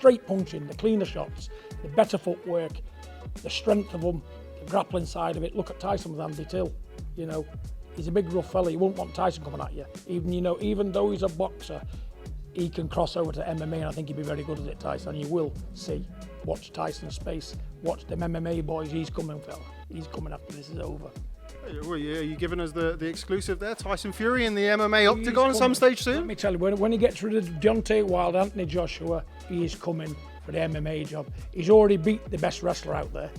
straight punching, the cleaner shots, the better footwork, the strength of them, the grappling side of it. Look at Tyson with Andy Till. You know, he's a big rough fella. You won't want Tyson coming at you. Even though he's a boxer, he can cross over to MMA, and I think he'd be very good at it, Tyson. You will see. Watch Tyson's space. Watch them MMA boys. He's coming, fella. He's coming after this is over. Well, yeah, are you giving us the exclusive there? Tyson Fury in the MMA octagon at some stage soon? Let me tell you, when he gets rid of Deontay Wilder, Anthony Joshua, he is coming for the MMA job. He's already beat the best wrestler out there.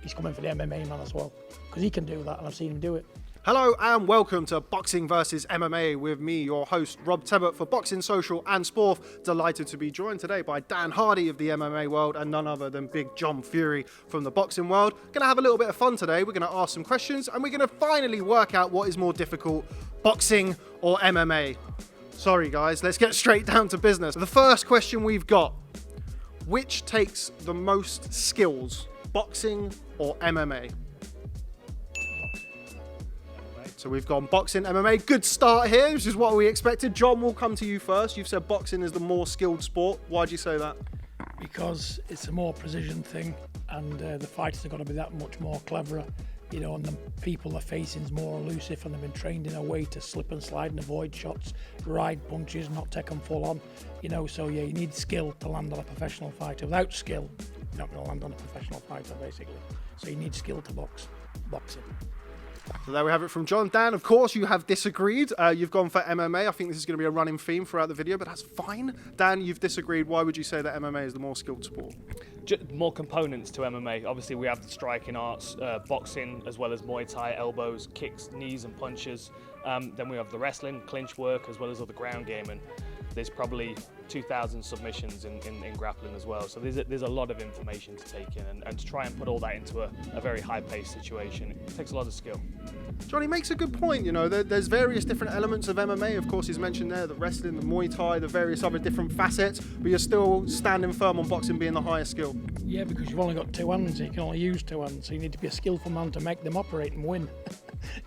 He's coming for the MMA man as well, because he can do that, and I've seen him do it. Hello and welcome to Boxing vs MMA with me, your host, Rob Tebbutt for Boxing Social and Sport. Delighted to be joined today by Dan Hardy of the MMA world and none other than Big John Fury from the boxing world. Going to have a little bit of fun today. We're going to ask some questions and we're going to finally work out what is more difficult, boxing or MMA. Sorry guys, let's get straight down to business. The first question we've got, which takes the most skills, boxing or MMA? So we've gone boxing, MMA. Good start here, which is what we expected. John, we'll come to you first. You've said boxing is the more skilled sport. Why do you say that? Because it's a more precision thing, and the fighters are going to be that much more cleverer. You know, and the people they're facing is more elusive, and they've been trained in a way to slip and slide and avoid shots, ride punches, not take them full on. You know, so yeah, you need skill to land on a professional fighter. Without skill, you're not going to land on a professional fighter, basically. So you need skill to boxing. So there we have it from John. Dan, of course, you have disagreed. You've gone for MMA. I think this is going to be a running theme throughout the video, but that's fine. Dan, you've disagreed. Why would you say that MMA is the more skilled sport? More components to MMA. Obviously, we have the striking arts, boxing, as well as Muay Thai, elbows, kicks, knees, and punches. Then we have the wrestling, clinch work, as well as all the ground game. And there's probably 2,000 submissions in grappling as well. So there's a lot of information to take in, and to try and put all that into a very high-paced situation, it takes a lot of skill. Johnny makes a good point. You know, there's various different elements of MMA. Of course, he's mentioned there the wrestling, the Muay Thai, the various other different facets, but you're still standing firm on boxing being the highest skill. Yeah, because you've only got two hands. You can only use two hands, so you need to be a skillful man to make them operate and win.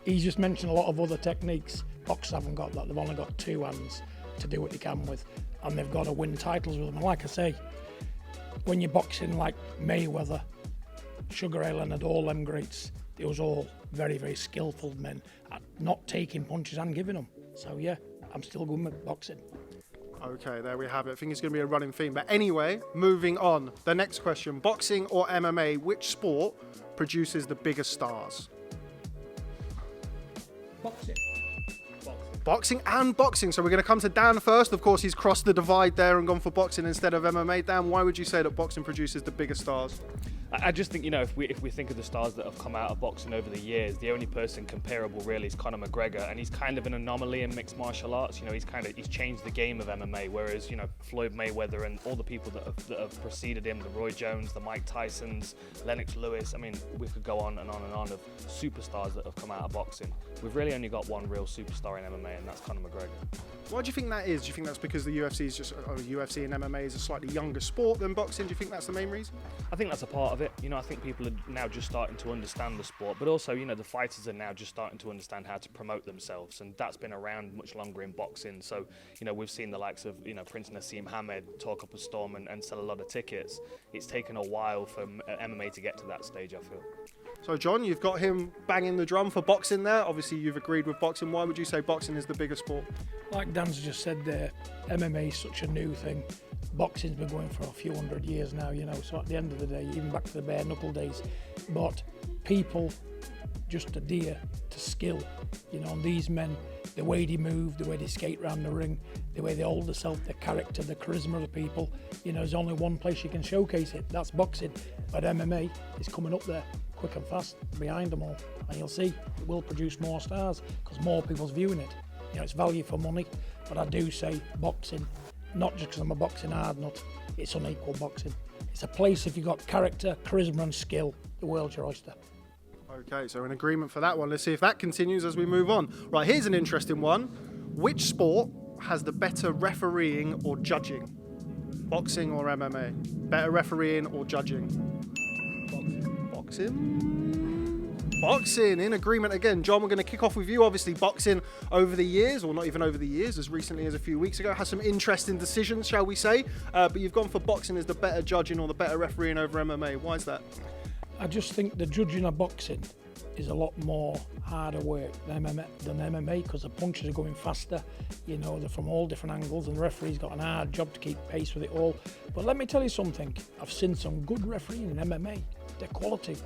He's just mentioned a lot of other techniques. Boxers haven't got that. They've only got two hands to do what they can with, and they've got to win titles with them. And like I say, when you're boxing like Mayweather, Sugar Ray Leonard, all them greats, they was all very, very skillful men at not taking punches and giving them. So yeah, I'm still going with boxing. Okay, there we have it. I think it's going to be a running theme. But anyway, moving on. The next question, boxing or MMA, which sport produces the biggest stars? Boxing. Boxing and boxing. So we're going to come to Dan first. Of course, he's crossed the divide there and gone for boxing instead of MMA. Dan, why would you say that boxing produces the biggest stars? I just think, you know, if we think of the stars that have come out of boxing over the years, the only person comparable really is Conor McGregor, and he's kind of an anomaly in mixed martial arts. You know, he's changed the game of MMA, whereas, you know, Floyd Mayweather and all the people that have preceded him, the Roy Jones, the Mike Tysons, Lennox Lewis, I mean, we could go on and on and on of superstars that have come out of boxing. We've really only got one real superstar in MMA, and that's Conor McGregor. Why do you think that is? Do you think that's because the UFC is UFC and MMA is a slightly younger sport than boxing? Do you think that's the main reason? I think that's a part of it. You know, I think people are now just starting to understand the sport, but also, you know, the fighters are now just starting to understand how to promote themselves, and that's been around much longer in boxing. So, you know, we've seen the likes of, you know, Prince Nassim Hamed talk up a storm and sell a lot of tickets. It's taken a while for MMA to get to that stage, I feel. So, John, you've got him banging the drum for boxing there. Obviously, you've agreed with boxing. Why would you say boxing is the biggest sport? Like Dan's just said there, MMA is such a new thing. Boxing's been going for a few hundred years now, you know, so at the end of the day, even back to the bare knuckle days, but people just adhere to skill, you know, and these men, the way they move, the way they skate around the ring, the way they hold themselves, the character, the charisma of the people, you know, there's only one place you can showcase it, that's boxing, but MMA is coming up there quick and fast behind them all, and you'll see it will produce more stars because more people's viewing it. You know, it's value for money, but I do say boxing, not just because I'm a boxing hard nut, it's unequal boxing. It's a place, if you've got character, charisma and skill, the world's your oyster. Okay, so in agreement for that one. Let's see if that continues as we move on. Right, here's an interesting one. Which sport has the better refereeing or judging? Boxing or MMA? Better refereeing or judging? Boxing. Boxing? Boxing, in agreement again. John, we're going to kick off with you. Obviously, boxing over the years, or not even over the years, as recently as a few weeks ago, has some interesting decisions, shall we say. But you've gone for boxing as the better judging or the better refereeing over MMA. Why is that? I just think the judging of boxing is a lot more harder work than MMA because the punches are going faster, you know, they're from all different angles, and the referee's got an hard job to keep pace with it all. But let me tell you something, I've seen some good refereeing in MMA, they're quality.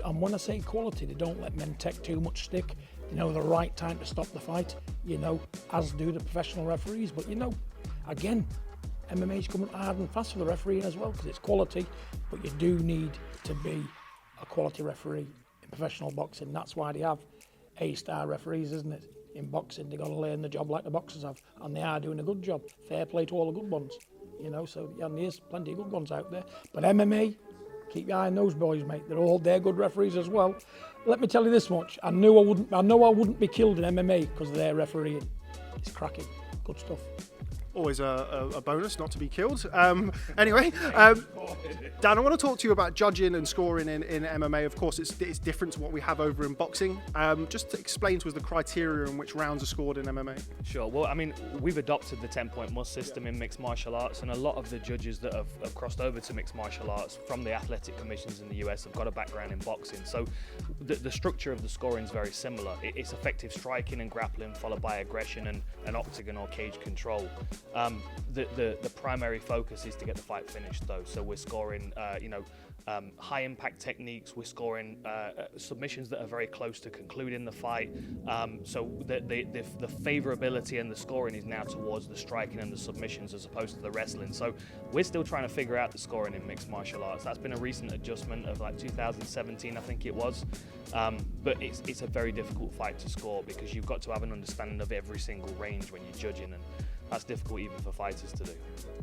And when I say quality, they don't let men take too much stick. They know the right time to stop the fight, you know, as do the professional referees. But, you know, again, MMA's coming hard and fast for the refereeing as well because it's quality, but you do need to be a quality referee in professional boxing. That's why they have A-star referees, isn't it? In boxing, they've got to learn the job like the boxers have, and they are doing a good job. Fair play to all the good ones, you know, so yeah, there's plenty of good ones out there. But MMA, keep your eye on those boys, mate. They're good referees as well. Let me tell you this much: I know I wouldn't be killed in MMA because of their refereeing. It's cracking, good stuff. Always a bonus not to be killed. Anyway, Dan, I want to talk to you about judging and scoring in MMA. Of course, it's different to what we have over in boxing. Just to explain to us the criteria in which rounds are scored in MMA. Sure. Well, I mean, we've adopted the 10-point must system in mixed martial arts, and a lot of the judges that have crossed over to mixed martial arts from the athletic commissions in the US have got a background in boxing. So the structure of the scoring is very similar. It's effective striking and grappling, followed by aggression and octagon or cage control. The primary focus is to get the fight finished, though. So we're scoring, high impact techniques. We're scoring submissions that are very close to concluding the fight. So the favorability and the scoring is now towards the striking and the submissions as opposed to the wrestling. So we're still trying to figure out the scoring in mixed martial arts. That's been a recent adjustment of like 2017, I think it was. But it's a very difficult fight to score because you've got to have an understanding of every single range when you're judging, and that's difficult even for fighters to do.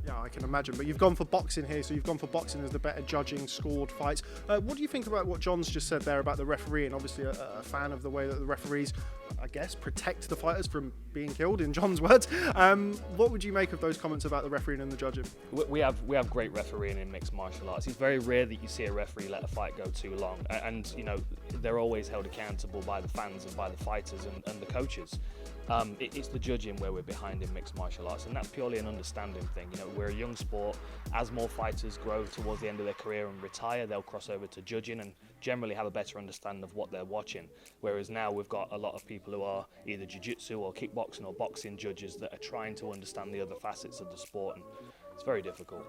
Yeah, I can imagine. But you've gone for boxing here, so you've gone for boxing as the better judging scored fights. What do you think about what John's just said there about the refereeing? Obviously a fan of the way that the referees, I guess, protect the fighters from being killed, in John's words. What would you make of those comments about the refereeing and the judging? We have great refereeing in mixed martial arts. It's very rare that you see a referee let a fight go too long. And you know, they're always held accountable by the fans and by the fighters and the coaches. It's the judging where we're behind in mixed martial arts, and that's purely an understanding thing. You know, we're a young sport. As more fighters grow towards the end of their career and retire, they'll cross over to judging and generally have a better understanding of what they're watching. Whereas now we've got a lot of people who are either jiu-jitsu or kickboxing or boxing judges that are trying to understand the other facets of the sport, and it's very difficult.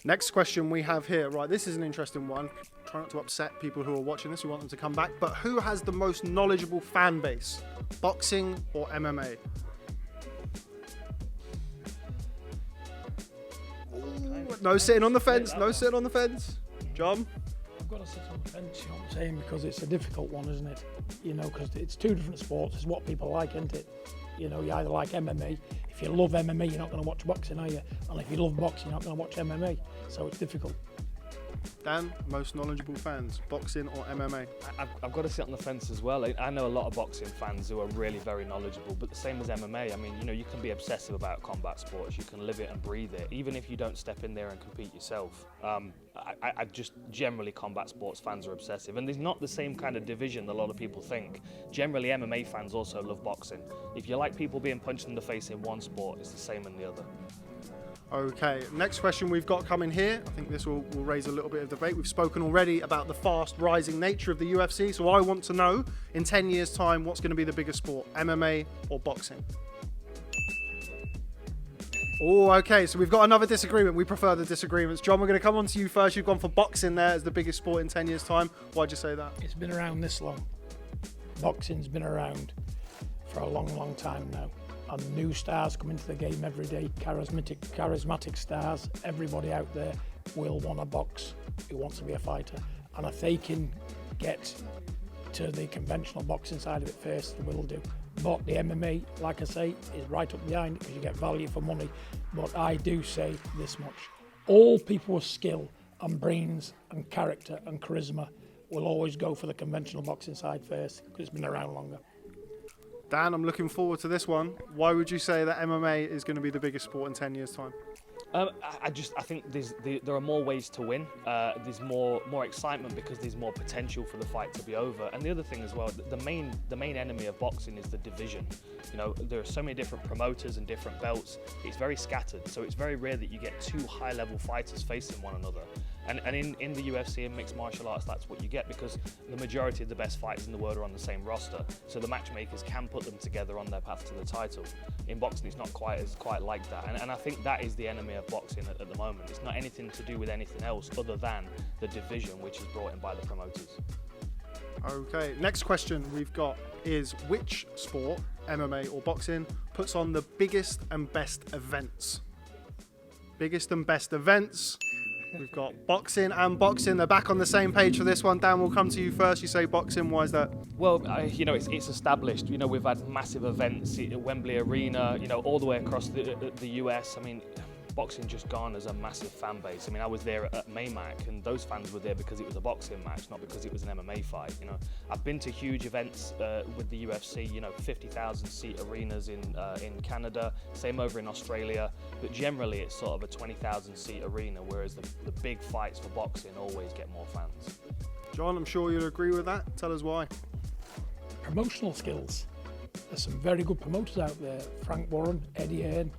Next question we have here, right, this is an interesting one. Try not to upset people who are watching this, we want them to come back, but who has the most knowledgeable fan base, boxing or MMA? Ooh, no sitting on the fence, no sitting on the fence. John? I've got to sit on the fence, you know what I'm saying, because it's a difficult one, isn't it? You know, because it's two different sports, it's what people like, isn't it? You know, you either like MMA. If you love MMA, you're not going to watch boxing, are you? And if you love boxing, you're not going to watch MMA. So it's difficult. Dan, most knowledgeable fans, boxing or MMA? I've got to sit on the fence as well. I know a lot of boxing fans who are really very knowledgeable, but the same as MMA. I mean, you know, you can be obsessive about combat sports. You can live it and breathe it, even if you don't step in there and compete yourself. I just generally combat sports fans are obsessive, and there's not the same kind of division that a lot of people think. Generally, MMA fans also love boxing. If you like people being punched in the face in one sport, it's the same in the other. Okay, next question we've got coming here. I think this will raise a little bit of debate. We've spoken already about the fast rising nature of the UFC, so I want to know, in 10 years' time, what's going to be the bigger sport, MMA or boxing? Oh, okay, so we've got another disagreement. We prefer the disagreements. John, we're going to come on to you first. You've gone for boxing there as the biggest sport in 10 years' time. Why'd you say that? It's been around this long. Boxing's been around for a long, long time now. And new stars come into the game every day, charismatic stars. Everybody out there will want to box, who wants to be a fighter. And if they can get to the conventional boxing side of it first, they will do. But the MMA, like I say, is right up behind it because you get value for money. But I do say this much. All people with skill and brains and character and charisma will always go for the conventional boxing side first because it's been around longer. Dan, I'm looking forward to this one. Why would you say that MMA is going to be the biggest sport in 10 years' time? I think there are more ways to win. There's more excitement because there's more potential for the fight to be over. And the other thing as well, the main enemy of boxing is the division. You know, there are so many different promoters and different belts. It's very scattered, so it's very rare that you get two high-level fighters facing one another. And in the UFC and mixed martial arts, that's what you get, because the majority of the best fighters in the world are on the same roster. So the matchmakers can put them together on their path to the title. In boxing, it's not quite like that. And I think that is the enemy of boxing at the moment. It's not anything to do with anything else other than the division, which is brought in by the promoters. Okay, next question we've got is, which sport, MMA or boxing, puts on the biggest and best events? Biggest and best events. We've got boxing and boxing. They're back on the same page for this one. Dan, we'll come to you first. You say boxing. Why is that? Well, you know, it's established. You know, we've had massive events at Wembley Arena, you know, all the way across the US. I mean, boxing just garners a massive fan base. I mean, I was there at Maymac, and those fans were there because it was a boxing match, not because it was an MMA fight. You know, I've been to huge events with the UFC. You know, 50,000 seat arenas in Canada, same over in Australia. But generally, it's sort of a 20,000 seat arena, whereas the big fights for boxing always get more fans. John, I'm sure you'll agree with that. Tell us why. Promotional skills. There's some very good promoters out there. Frank Warren, Eddie Hearn,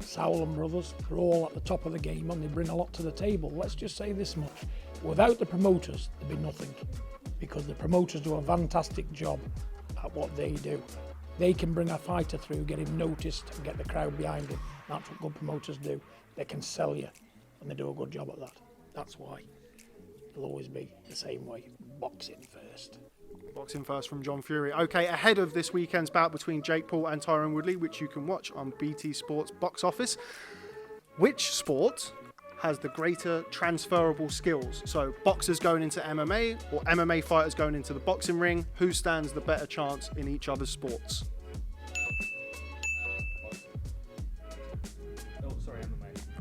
Sowell and Brothers are all at the top of the game, and they bring a lot to the table. Let's just say this much. Without the promoters, there'd be nothing, because the promoters do a fantastic job at what they do. They can bring a fighter through, get him noticed, and get the crowd behind him. That's what good promoters do. They can sell you, and they do a good job at that. That's why it'll always be the same way. Boxing first. Boxing first from John Fury. Okay, ahead of this weekend's bout between Jake Paul and Tyron Woodley, which you can watch on BT Sports box office, which sport has the greater transferable skills? So boxers going into MMA or MMA fighters going into the boxing ring, who stands the better chance in each other's sports?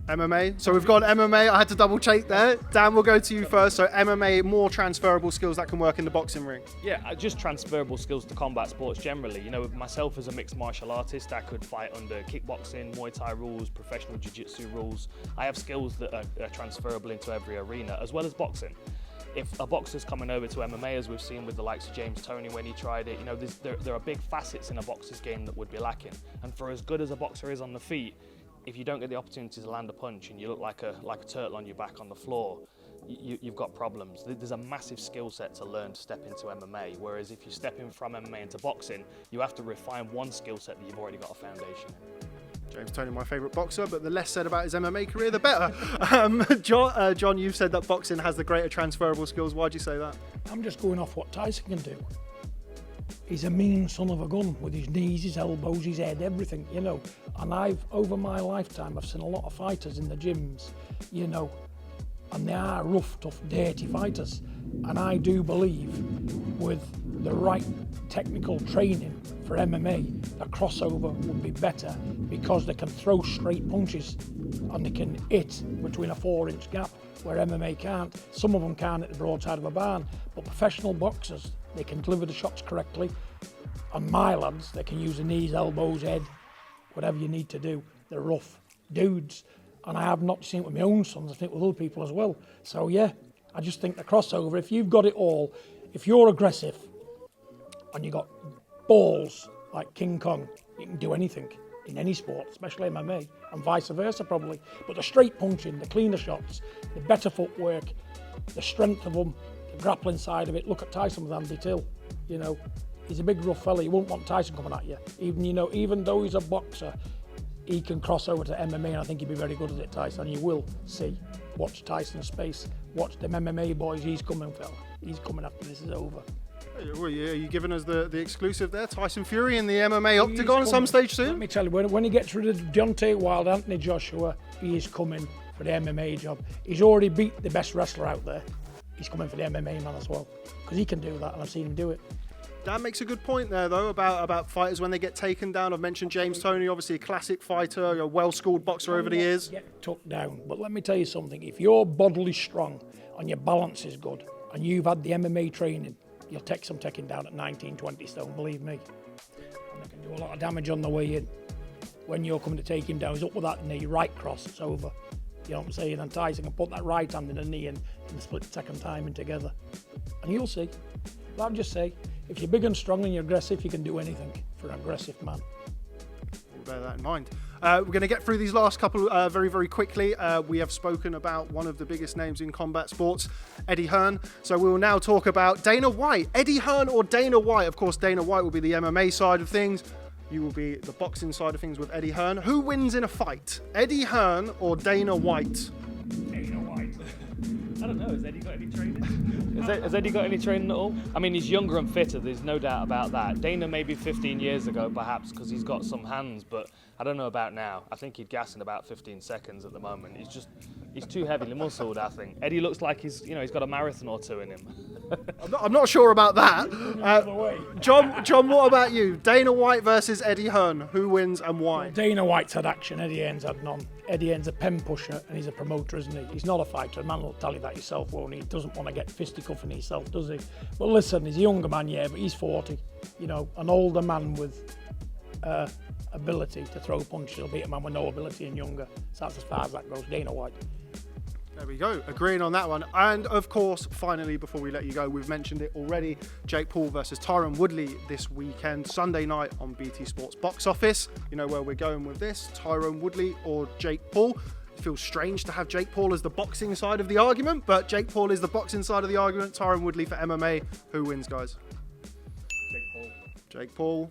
MMA. So we've got MMA. I had to double check there. Dan, we'll go to you first. So MMA, more transferable skills that can work in the boxing ring. Yeah, just transferable skills to combat sports generally. You know, myself as a mixed martial artist, I could fight under kickboxing, Muay Thai rules, professional jiu-jitsu rules. I have skills that are transferable into every arena, as well as boxing. If a boxer's coming over to MMA, as we've seen with the likes of James Toney when he tried it, you know, there are big facets in a boxer's game that would be lacking. And for as good as a boxer is on the feet, if you don't get the opportunity to land a punch and you look like a turtle on your back on the floor, you've got problems. There's a massive skill set to learn to step into MMA, whereas if you step in from MMA into boxing, you have to refine one skill set that you've already got a foundation in. James Toney, my favourite boxer, but the less said about his MMA career, the better. John, you've said that boxing has the greater transferable skills. Why'd you say that? I'm just going off what Tyson can do. He's a mean son of a gun with his knees, his elbows, his head, everything, you know. And over my lifetime, I've seen a lot of fighters in the gyms, you know, and they are rough, tough, dirty fighters. And I do believe with the right technical training for MMA, the crossover would be better, because they can throw straight punches and they can hit between a 4-inch gap where MMA can't. Some of them can't at the broadside of a barn, but professional boxers, they can deliver the shots correctly. And my lads, they can use the knees, elbows, head, whatever you need to do. They're rough dudes. And I have not seen it with my own sons, I think with other people as well. So yeah, I just think the crossover, if you've got it all, if you're aggressive and you got balls like King Kong, you can do anything in any sport, especially MMA, and vice versa probably. But the straight punching, the cleaner shots, the better footwork, the strength of them, the grappling side of it. Look at Tyson with Andy Till, you know. He's a big rough fella, you won't want Tyson coming at you. Even though he's a boxer, he can cross over to MMA, and I think he'd be very good at it, Tyson. You will see. Watch Tyson's space. Watch them MMA boys. He's coming, fella. He's coming after this is over. Well, yeah, are you giving us the exclusive there? Tyson Fury in the MMA octagon at some stage soon? Let me tell you, when he gets rid of Deontay Wilder, Anthony Joshua, he is coming for the MMA job. He's already beat the best wrestler out there. He's coming for the MMA man as well, because he can do that, and I've seen him do it. Dan makes a good point there, though, about fighters when they get taken down. I've mentioned James Toney, obviously a classic fighter, a well-schooled boxer over the years. Get took down, but let me tell you something. If you're bodily strong and your balance is good and you've had the MMA training, you'll take some taking down at 19, 20 stone, believe me. And they can do a lot of damage on the way in. when you're coming to take him down, he's up with that knee, right cross, it's over. You know what I'm saying? And Tyson can put that right hand in the knee and split second timing together. And you'll see. But I'll just say, if you're big and strong and you're aggressive, you can do anything for an aggressive man. We'll bear that in mind. We're going to get through these last couple very, very quickly. We have spoken about one of the biggest names in combat sports, Eddie Hearn. So we will now talk about Dana White. Eddie Hearn or Dana White? Of course, Dana White will be the MMA side of things. You will be the boxing side of things with Eddie Hearn. Who wins in a fight? Eddie Hearn or Dana White? Dana White. I don't know. Has Eddie got any training? Has Eddie got any training at all? I mean, he's younger and fitter. There's no doubt about that. Dana maybe 15 years ago, perhaps, because he's got some hands, but I don't know about now. I think he'd gas in about 15 seconds at the moment. He's too heavily muscled, I think. Eddie looks like he's got a marathon or two in him. I'm not sure about that. John, what about you? Dana White versus Eddie Hearn. Who wins and why? Well, Dana White's had action, Eddie Hearn's had none. Eddie Hearn's a pen pusher and he's a promoter, isn't he? He's not a fighter. A man will tell you that himself, won't he? He doesn't want to get fisticuffing himself, does he? Well, listen, he's a younger man, yeah, but he's 40. You know, an older man with ability to throw punches will beat a man with no ability and younger. So that's as far as that goes. Dana White. There we go, agreeing on that one. And of course, finally, before we let you go, we've mentioned it already, Jake Paul versus Tyron Woodley this weekend, Sunday night on BT Sports Box Office. You know where we're going with this, Tyron Woodley or Jake Paul. It feels strange to have Jake Paul as the boxing side of the argument, but Jake Paul is the boxing side of the argument. Tyron Woodley for MMA. Who wins, guys? Jake Paul. Jake Paul.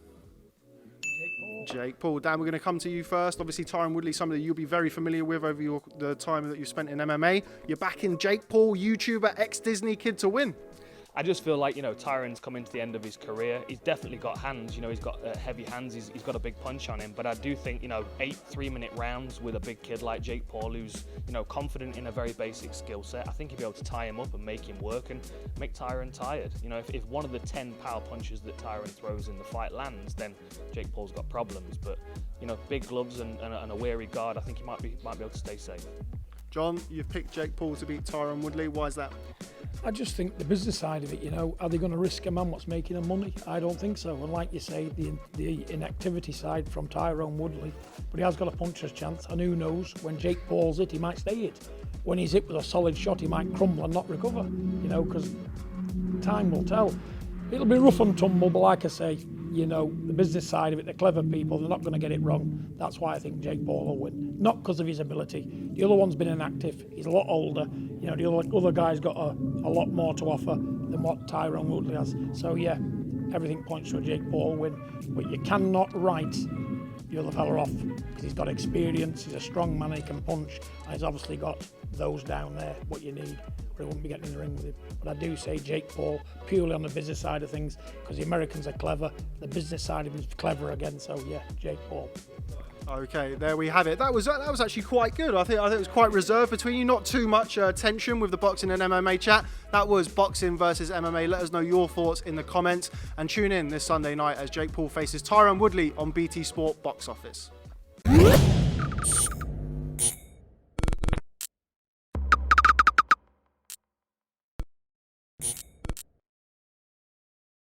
Jake Paul. Dan, we're going to come to you first. Obviously, Tyron Woodley, somebody you'll be very familiar with over the time that you spent in MMA. You're back in Jake Paul, YouTuber, ex-Disney kid to win. I just feel like, Tyron's coming to the end of his career. He's definitely got hands, he's got heavy hands, he's got a big punch on him. But I do think, 8 3-minute rounds with a big kid like Jake Paul, who's, confident in a very basic skill set, I think he'll be able to tie him up and make him work and make Tyron tired. If one of the 10 power punches that Tyron throws in the fight lands, then Jake Paul's got problems. But, big gloves and a wary guard, I think he might be able to stay safe. John, you've picked Jake Paul to beat Tyron Woodley. Why is that? I just think the business side of it, are they going to risk a man what's making them money? I don't think so. And like you say, the inactivity side from Tyron Woodley, but he has got a puncher's chance. And who knows, when Jake Paul's hit, he might stay hit. When he's hit with a solid shot, he might crumble and not recover, because time will tell. It'll be rough and tumble, but like I say, the business side of it, the clever people, they're not going to get it wrong. That's why I think Jake Paul will win. Not because of his ability. The other one's been inactive. He's a lot older. The other guy's got a lot more to offer than what Tyron Woodley has. So, yeah, everything points to a Jake Paul win. But you cannot write the other fella off because he's got experience, he's a strong man, he can punch, and he's obviously got those down there, what you need, or he wouldn't be getting in the ring with him. But I do say Jake Paul, purely on the business side of things, because the Americans are clever, the business side of him is clever again, so yeah, Jake Paul. Okay, there we have it. That was actually quite good. I think it was quite reserved between you. Not too much tension with the boxing and MMA chat. That was boxing versus MMA. Let us know your thoughts in the comments and tune in this Sunday night as Jake Paul faces Tyron Woodley on BT Sport Box Office.